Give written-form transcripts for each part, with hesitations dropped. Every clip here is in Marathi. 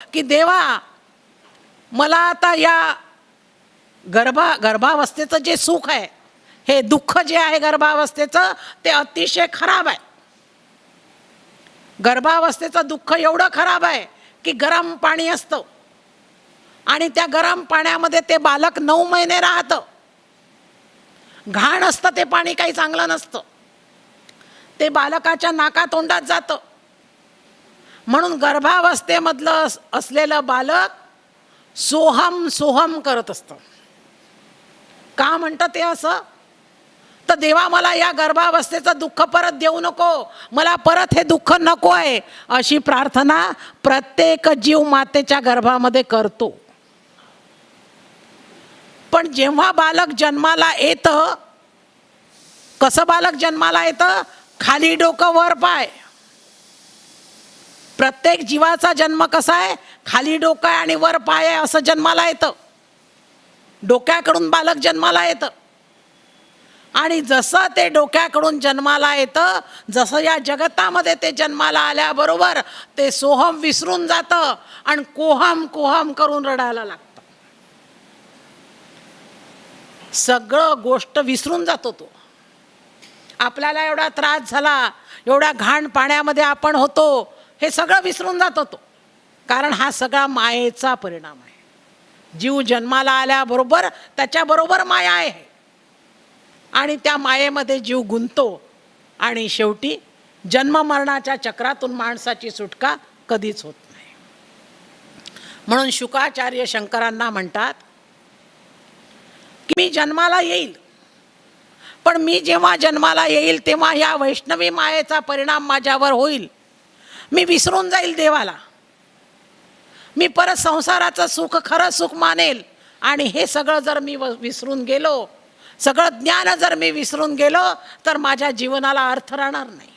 की देवा मला आता या गर्भावस्थेचं जे सुख आहे, हे दुःख जे आहे गर्भावस्थेचं, ते अतिशय खराब आहे. गर्भावस्थेचं दुःख एवढं खराब आहे की गरम पाणी असतं आणि त्या गरम पाण्यामध्ये ते बालक 9 महिने राहतं. घाण असतं ते पाणी, काही चांगलं नसतं. ते बालकाच्या नाकातोंडात जातं. म्हणून गर्भावस्थेमधलं असलेलं बालक सोहम सोहम करत असतं. का म्हणतं ते असं? तर देवा मला या गर्भावस्थेचं दुःख परत देऊ नको, मला परत हे दुःख नको आहे, अशी प्रार्थना प्रत्येक जीव मातेच्या गर्भामध्ये करतो. पण जेव्हा बालक जन्माला येतं, कसं बालक जन्माला येतं? खाली डोकं वर पाय. प्रत्येक जीवाचा जन्म कसा आहे? खाली डोकं आहे आणि वर पाय आहे असं जन्माला येतं. डोक्याकडून बालक जन्माला येतं आणि जसं ते डोक्याकडून जन्माला येतं, जसं या जगतामध्ये ते जन्माला आल्याबरोबर ते सोहम विसरून जातं आणि कोहम कोहम करून रडायला लागतं. सगळं गोष्ट विसरून जातो तो. आपल्याला एवढा त्रास झाला, एवढ्या घाण पाण्यामध्ये आपण होतो, हे सगळं विसरून जातो तो. कारण हा सगळा मायेचा परिणाम आहे. जीव जन्माला आल्याबरोबर त्याच्याबरोबर माया आहे आणि त्या मायेमध्ये जीव गुंततो आणि शेवटी जन्म मरणाच्या चक्रातून माणसाची सुटका कधीच होत नाही. म्हणून शुकाचार्य शंकरांना म्हणतात की मी जन्माला येईल, पण मी जेव्हा जन्माला येईल तेव्हा या वैष्णवी मायेचा परिणाम माझ्यावर होईल. मी विसरून जाईल देवाला. मी परत संसाराचं सुख खरं सुख मानेल आणि हे सगळं जर मी विसरून गेलो, सगळं ज्ञान जर मी विसरून गेलो, तर माझ्या जीवनाला अर्थ राहणार नाही.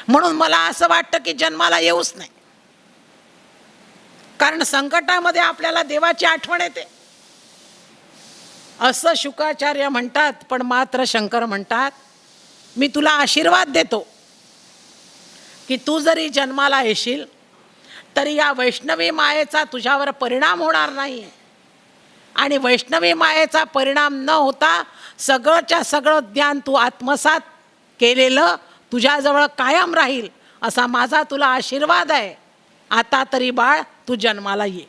म्हणून मला असं वाटतं की जन्माला येऊच नाही. कारण संकटामध्ये आपल्याला देवाची आठवण येते असं शुकाचार्य म्हणतात. पण मात्र शंकर म्हणतात मी तुला आशीर्वाद देतो की तू जरी जन्माला येशील तरी या वैष्णवी मायेचा तुझ्यावर परिणाम होणार नाही आणि वैष्णवी मायेचा परिणाम न होता सगळंच्या सगळं ज्ञान तू आत्मसात केलेलं तुझ्याजवळ कायम राहील, असा माझा तुला आशीर्वाद आहे. आता तरी बाळ तू जन्माला ये.